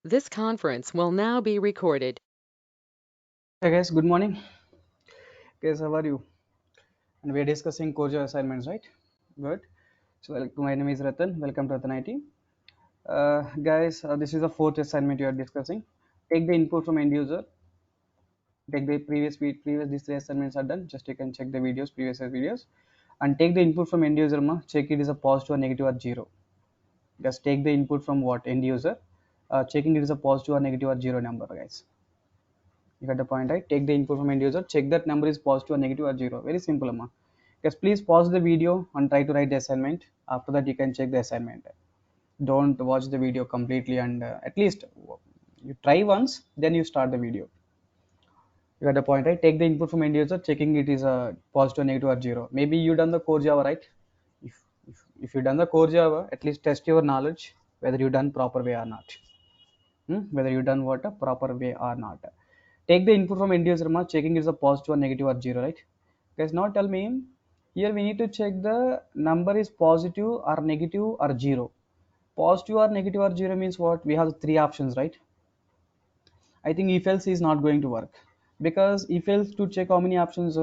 This conference will now be recorded. Hey guys, good morning. Guys, how are you? And we're discussing core Java assignments, right? Good. So, my name is Ratan. Welcome to Ratan IT. Guys, this is the fourth assignment you are discussing. Take the input from end user. Take the previous these three assignments are done. Just you can check the videos, previous videos, and take the input from end user. Check it is a positive or negative or zero. Just take the input from what end user. Checking it is a positive or negative or zero number, guys. You got the point, right? Take the input from end user, check that number is positive or negative or zero. Very simple, amma. Just please pause the video and try to write the assignment. After that, you can check the assignment. Don't watch the video completely, and at least you try once, then you start the video. You got the point, right? Take the input from end user, checking it is a positive, negative, or zero. Maybe you done the core Java, right? If you done the core Java, at least test your knowledge whether you done proper way or not. Whether you done what a proper way or not. Take the input from end user, checking is a positive or negative or zero, right? Guys, now tell me, here we need to check the number is positive or negative or zero. Positive or negative or zero means what? We have three options, right? I think if else is not going to work, because if else to check how many options,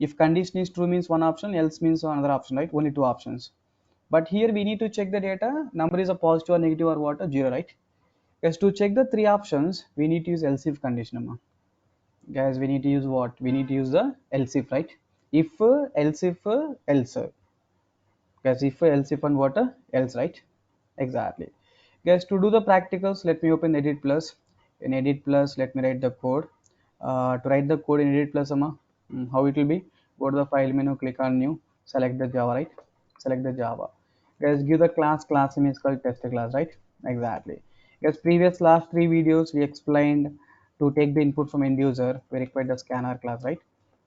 if condition is true means one option, else means another option, right? Only two options. But here we need to check the data, number is a positive or negative or what, a zero, right? Guys, to check the three options we need to use else if condition, guys. We need to use what? We need to use the else if, right? If else if else, guys. If else if and what, else, right? Exactly. Guys, to do the practicals, let me open edit plus. In edit plus, let me write the code. To write the code in edit plus, how it will be? Go to the file menu, click on new, select the Java, right? Select the Java. Guys, give the class name is called test class, right? Exactly. Guys, previous last three videos we explained to take the input from end user, we require the scanner class, right?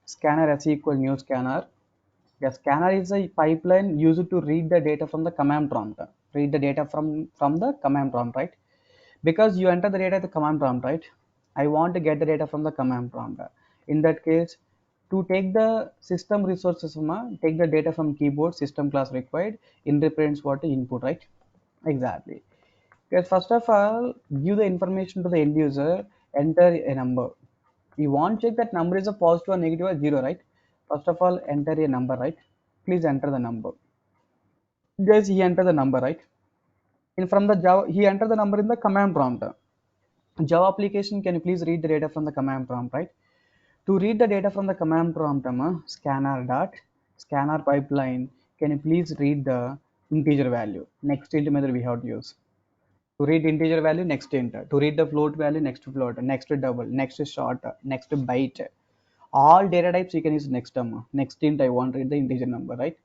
Scanner s equal new scanner. The scanner is a pipeline used to read the data from the command prompt. Read the data from the command prompt, right? Because you enter the data at the command prompt, right? I want to get the data from the command prompt. In that case, to take the system resources, take the data from keyboard, system class required, in reference what input, right? Exactly. Because first of all, give the information to the end user, enter a number. You want to check that number is a positive or negative or zero, right? First of all, enter a number, right? Please enter the number. Guys, he enter the number, right? And from the Java, he enter the number in the command prompt. Java application, can you please read the data from the command prompt, right? To read the data from the command prompt, scanner pipeline, can you please read the integer value? Next int method we have to use. To read integer value, next int. To read the float value, next float, next double, next short, next byte. All data types you can use next term. Next int, I want to read the integer number, right?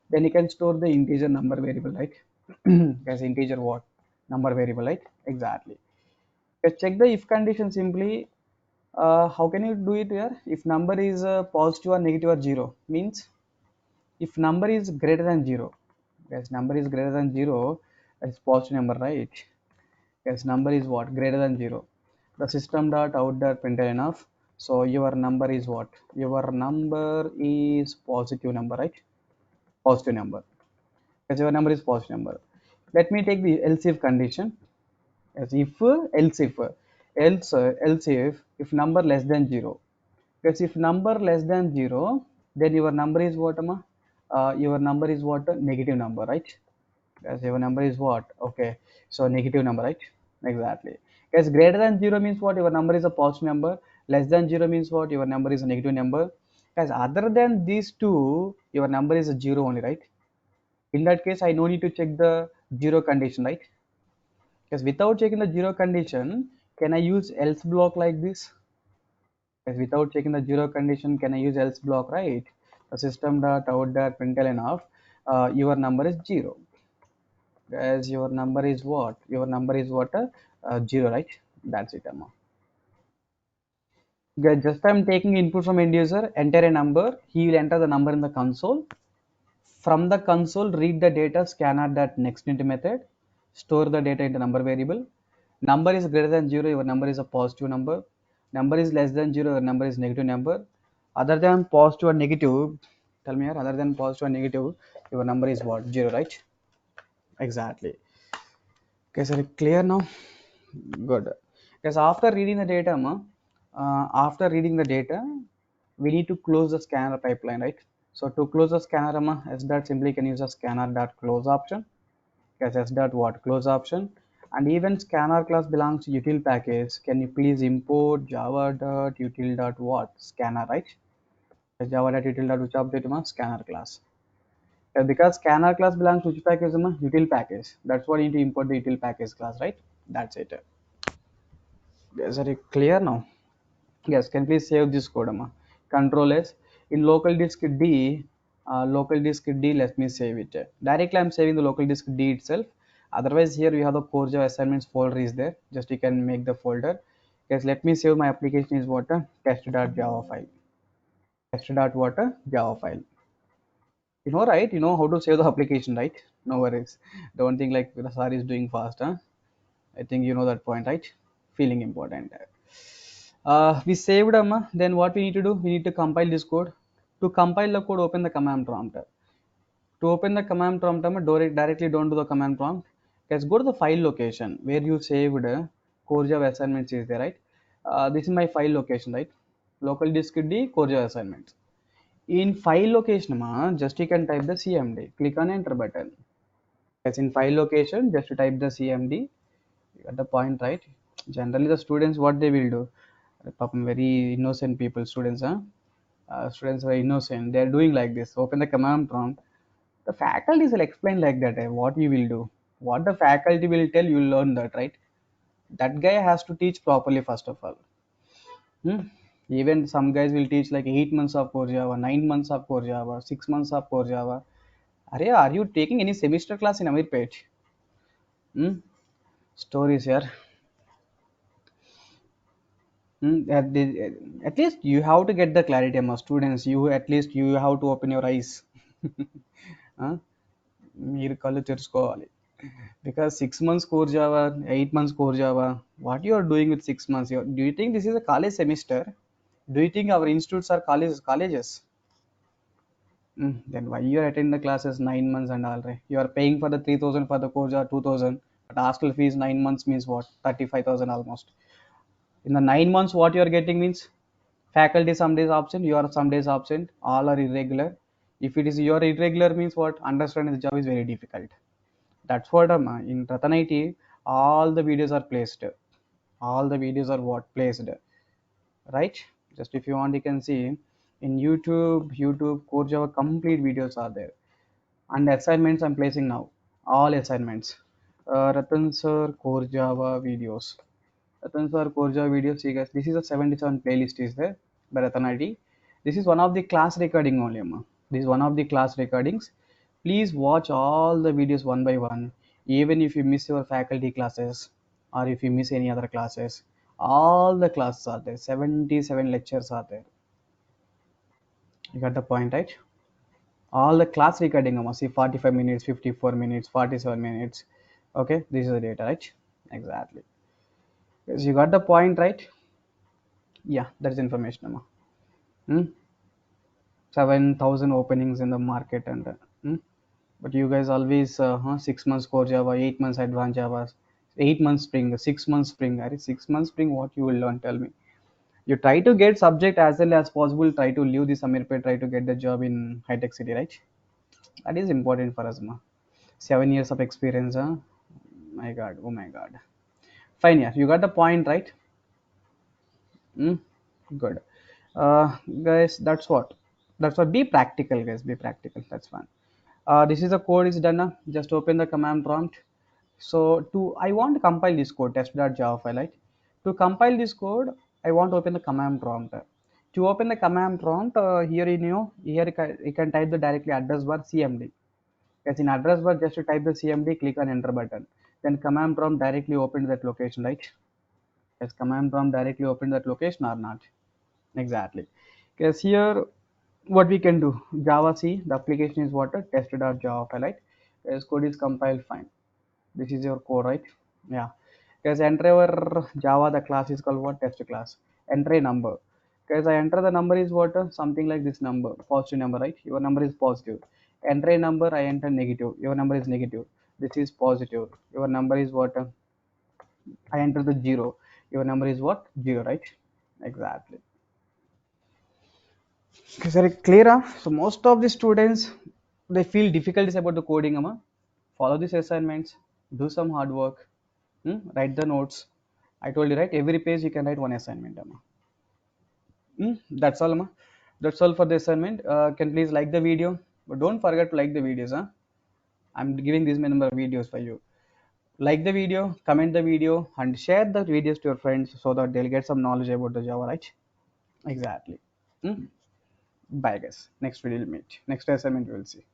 Then you can store the integer number variable, right? As integer what? Number variable, right? Exactly. Just check the if condition simply. How can you do it here? If number is positive or negative or zero, means if number is greater than zero, yes, number is greater than zero, it's positive number, right? Yes, number is what? Greater than zero. The system dot out dot println enough. So your number is what? Your number is positive number, right? Positive number. Because your number is positive number. Let me take the else if condition. As if else if number less than zero. Because if number less than zero, then your number is what, your number is what? Negative number, right? Because your number is what? Okay, so negative number, right? Exactly. Because greater than zero means what? Your number is a positive number. Less than zero means what? Your number is a negative number. Because other than these two, your number is a zero only, right? In that case, I no need to check the zero condition, right? Because without checking the zero condition, can I use else block like this? Because without checking the zero condition, can I use else block, right? The system dot out dot println of your number is zero. As your number is what? Your number is what? Zero, right? That's it, Amma. Just I'm taking input from end user, enter a number. He will enter the number in the console. From the console, read the data, scanner that next int method, store the data into number variable. Number is greater than zero, your number is a positive number. Number is less than zero, your number is negative number. Other than positive or negative, tell me here, other than positive or negative, your number is what? Zero, right? Exactly. Okay, sir, clear now? Good. Because after reading the data, we need to close the scanner pipeline, right? So to close the scanner, s dot simply can use a scanner dot close option. Because s dot what close option, and even scanner class belongs to util package. Can you please import java dot util dot what scanner, right? Java dot util dot which object, scanner class. Because scanner class belongs to which package, util package. That's what you need to import the util package class, right? That's it. Is it clear now? Yes, can please save this code, amma. Control S in local disk D. Local disk D. Let me save it. Directly, I'm saving the local disk D itself. Otherwise, here we have the core Java assignments folder is there. Just you can make the folder. Yes, let me save my application is what test.java file. Test.what Java file. You know, right? You know how to save the application, right? No worries. Don't think like the sir is doing fast, huh? I think you know that point, right? Feeling important. We saved them. Then what we need to do? We need to compile this code. To compile the code, open the command prompt. To open the command prompt, directly don't do the command prompt. Let's go to the file location where you saved core Java assignments is there, right? This is my file location, right? Local disk D core Java assignments. In file location, just you can type the CMD. Click on enter button. Yes, in file location, just to type the CMD. You got the point, right? Generally, the students what they will do, very innocent people, students, students are innocent. They are doing like this. Open the command prompt. The faculty will explain like that. What you will do, what the faculty will tell, you will learn that, right? That guy has to teach properly first of all. Hmm? Even some guys will teach like 8 months of core Java, 9 months of core Java, 6 months of core Java. Are you taking any semester class in Amirpet? Hmm? Stories here. At least you have to get the clarity among students. You at least you have to open your eyes. ఆ? మీరు కళ్ళు తెరుచుకోవాలి. Because 6 months core Java, 8 months core Java, what you are doing with 6 months? Do you think this is a college semester? Do you think our institutes are colleges? Then why you are attending the classes 9 months and all right? You are paying for the 3,000 for the core Java 2,000, but hostel fees 9 months means what 35,000 almost. In the 9 months, what you are getting means faculty some days absent, you are some days absent, all are irregular. If it is your irregular means what understanding the job is very difficult. That's what in Ratan IT, all the videos are placed. All the videos are what placed, right? Just if you want, you can see in YouTube Core Java complete videos are there, and assignments I'm placing now. All assignments. Ratan sir Core Java videos. Ratan sir Core Java videos. See guys, this is a 77 playlist is there by Ratan IT. This is one of the class recording only, amma. This is one of the class recordings. Please watch all the videos one by one. Even if you miss your faculty classes or if you miss any other classes, all the classes are there. 77 lectures are there. You got the point, right? All the class recording, see 45 minutes, 54 minutes, 47 minutes. Okay, this is the data, right? Exactly. Yes, you got the point, right? Yeah, that is information, Hmm? 7,000 openings in the market and but you guys always 6 months core Java, 8 months advanced Java, 8 months spring, 6 months spring. Are 6 months spring? What you will learn? Tell me. You try to get subject as early as possible. Try to leave the Samirpet. Try to get the job in high tech city, right? That is important for us, ma. 7 years of experience, huh? My God, oh my God. Fine, yeah, you got the point, right? Mm, good. Guys, that's what. That's what. Be practical, guys. Be practical. That's fine. This is the code is done. Just open the command prompt. So I want to compile this code test.java file, right? To compile this code, I want to open the command prompt. To open the command prompt, here you can type the directly address bar cmd. Yes, in address bar, just to type the cmd, click on enter button. Then command prompt directly open that location, right? Yes, command prompt directly open that location or not? Exactly. Because here, what we can do, Java C, the application is what a test.java file, right? Yes, code is compiled fine. This is your code, right? Yeah. Because enter our Java, the class is called what test class. Enter a number. Because I enter the number is what something like this number, positive number, right? Your number is positive. Enter a number, I enter negative. Your number is negative. This is positive. Your number is what? I enter the 0. Your number is what? 0, right? Exactly. Okay, sir, clear? So most of the students, they feel difficulties about the coding. Follow these assignments, do some hard work, write the notes. I told you, right? Every page you can write one assignment. That's all. That's all for the assignment. Can please like the video, but don't forget to like the videos. I'm giving this many number of videos for you. Like the video, comment the video, and share the videos to your friends so that they'll get some knowledge about the Java, right? Exactly. Hmm? Bye, guys. Next video we'll meet. Next assignment we will see.